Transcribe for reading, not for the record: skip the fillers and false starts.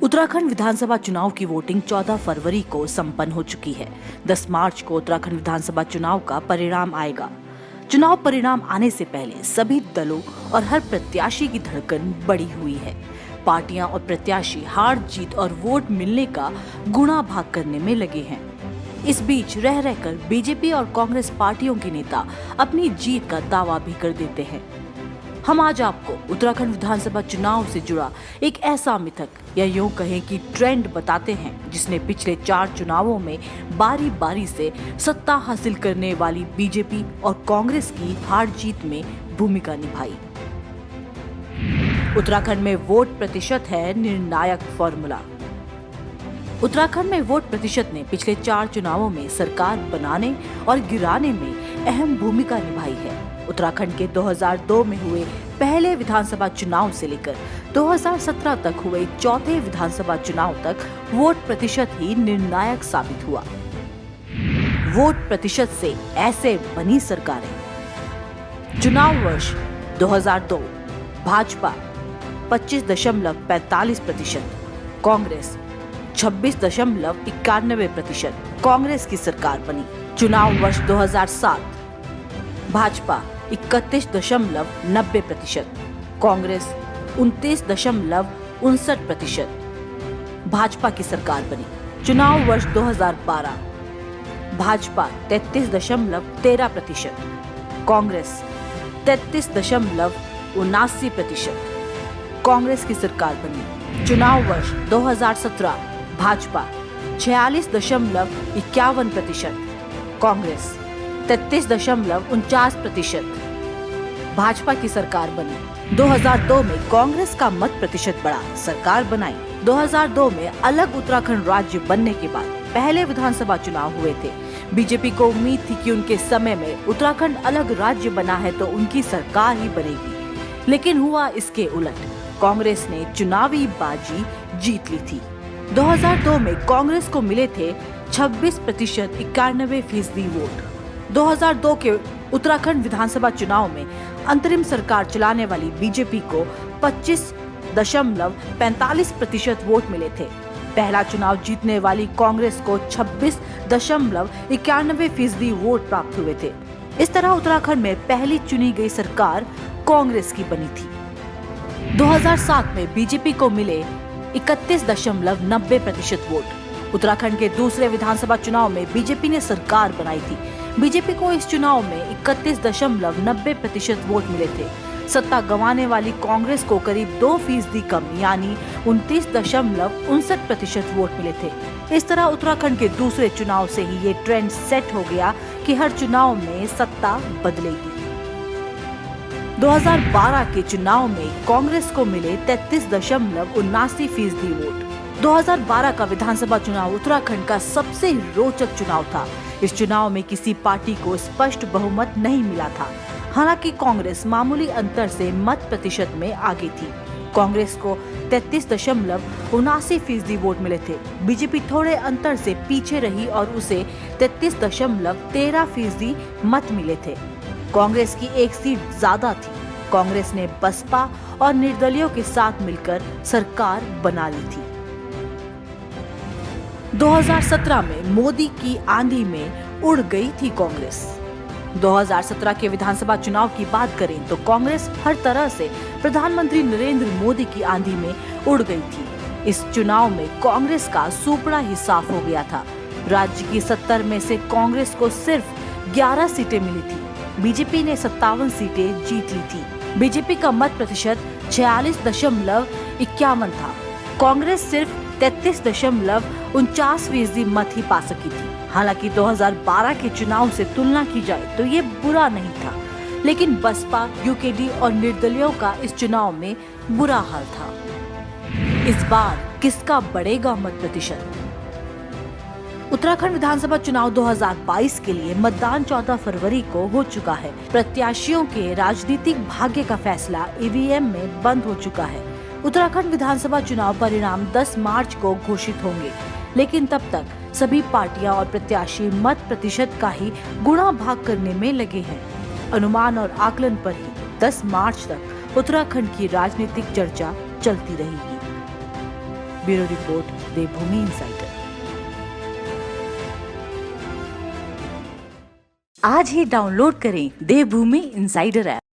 उत्तराखंड विधानसभा चुनाव की वोटिंग 14 फरवरी को संपन्न हो चुकी है। 10 मार्च को उत्तराखंड विधानसभा चुनाव का परिणाम आएगा। चुनाव परिणाम आने से पहले सभी दलों और हर प्रत्याशी की धड़कन बढ़ी हुई है। पार्टियां और प्रत्याशी हार जीत और वोट मिलने का गुणा भाग करने में लगे हैं। इस बीच रह रहकर बीजेपी और कांग्रेस पार्टियों के नेता अपनी जीत का दावा भी कर देते हैं। हम आज आपको उत्तराखंड विधानसभा चुनाव से जुड़ा एक ऐसा मिथक या यूं कहें कि ट्रेंड बताते हैं जिसने पिछले 4 चुनावों में बारी बारी से सत्ता हासिल करने वाली बीजेपी और कांग्रेस की हार जीत में भूमिका निभाई। उत्तराखंड में वोट प्रतिशत है निर्णायक फॉर्मूला। उत्तराखंड में वोट प्रतिशत ने पिछले 4 चुनावों में सरकार बनाने और गिराने में अहम भूमिका निभाई है। उत्तराखंड के 2002 में हुए पहले विधानसभा चुनाव से लेकर 2017 तक हुए चौथे विधानसभा चुनाव तक वोट प्रतिशत ही निर्णायक साबित हुआ। वोट प्रतिशत से ऐसे बनी सरकारें। चुनाव वर्ष 2002 भाजपा 25.45%, कांग्रेस 26.91% कांग्रेस की सरकार बनी। चुनाव वर्ष 2007 भाजपा 31.90%, कांग्रेस 29.59% भाजपा की सरकार बनी। चुनाव वर्ष 2012 भाजपा 33.13%, कांग्रेस 33.79% कांग्रेस की सरकार बनी। चुनाव वर्ष 2017 भाजपा 46.51%, कांग्रेस 33.49% भाजपा की सरकार बनी। 2002 में कांग्रेस का मत प्रतिशत बढ़ा, सरकार बनाई। 2002 में अलग उत्तराखंड राज्य बनने के बाद पहले विधानसभा चुनाव हुए थे। बीजेपी को उम्मीद थी कि उनके समय में उत्तराखंड अलग राज्य बना है तो उनकी सरकार ही बनेगी, लेकिन हुआ इसके उलट। कांग्रेस ने चुनावी बाजी जीत ली थी। 2002 में कांग्रेस को मिले थे 26.91% वोट। 2002 के उत्तराखंड विधानसभा चुनाव में अंतरिम सरकार चलाने वाली बीजेपी को 25.45% वोट मिले थे। पहला चुनाव जीतने वाली कांग्रेस को 26.91% वोट प्राप्त हुए थे। इस तरह उत्तराखंड में पहली चुनी गई सरकार कांग्रेस की बनी थी। 2007 में बीजेपी को मिले 31.90% वोट। उत्तराखंड के दूसरे विधानसभा चुनाव में बीजेपी ने सरकार बनाई थी। बीजेपी को इस चुनाव में 31.90% वोट मिले थे। सत्ता गंवाने वाली कांग्रेस को करीब 2% कम यानी 29.59% वोट मिले थे। इस तरह उत्तराखंड के दूसरे चुनाव से ही ये ट्रेंड सेट हो गया कि हर चुनाव में सत्ता बदलेगी। 2012 के चुनाव में कांग्रेस को मिले 33.79% वोट। 2012 का विधानसभा चुनाव उत्तराखंड का सबसे रोचक चुनाव था। इस चुनाव में किसी पार्टी को स्पष्ट बहुमत नहीं मिला था। हालांकि कांग्रेस मामूली अंतर से मत प्रतिशत में आगे थी। कांग्रेस को 33.79% वोट मिले थे। बीजेपी थोड़े अंतर से पीछे रही और उसे 33.13% मत मिले थे। कांग्रेस की एक सीट ज्यादा थी। कांग्रेस ने बसपा और निर्दलियों के साथ मिलकर सरकार बना ली थी। 2017 में मोदी की आंधी में उड़ गई थी कांग्रेस। 2017 के विधानसभा चुनाव की बात करें तो कांग्रेस हर तरह से प्रधानमंत्री नरेंद्र मोदी की आंधी में उड़ गई थी। इस चुनाव में कांग्रेस का सुपड़ा ही साफ हो गया था। राज्य की 70 में से कांग्रेस को सिर्फ 11 सीटें मिली थी। बीजेपी ने 57 सीटें जीत ली थी। बीजेपी का मत प्रतिशत 46.51 था। कांग्रेस सिर्फ 33.49% मत ही पा सकी थी। हालांकि 2012 के चुनाव से तुलना की जाए तो ये बुरा नहीं था, लेकिन बसपा, यूकेडी और निर्दलियों का इस चुनाव में बुरा हाल था। इस बार किसका बढ़ेगा मत प्रतिशत? उत्तराखंड विधानसभा चुनाव 2022 के लिए मतदान 14 फरवरी को हो चुका है। प्रत्याशियों के राजनीतिक भाग्य का फैसला ईवीएम में बंद हो चुका है। उत्तराखंड विधानसभा चुनाव परिणाम 10 मार्च को घोषित होंगे, लेकिन तब तक सभी पार्टियां और प्रत्याशी मत प्रतिशत का ही गुणा भाग करने में लगे हैं। अनुमान और आकलन पर ही 10 मार्च तक उत्तराखंड की राजनीतिक चर्चा चलती रहेगी। ब्यूरो रिपोर्ट, देवभूमि इनसाइडर। आज ही डाउनलोड करें देवभूमि इनसाइडर ऐप।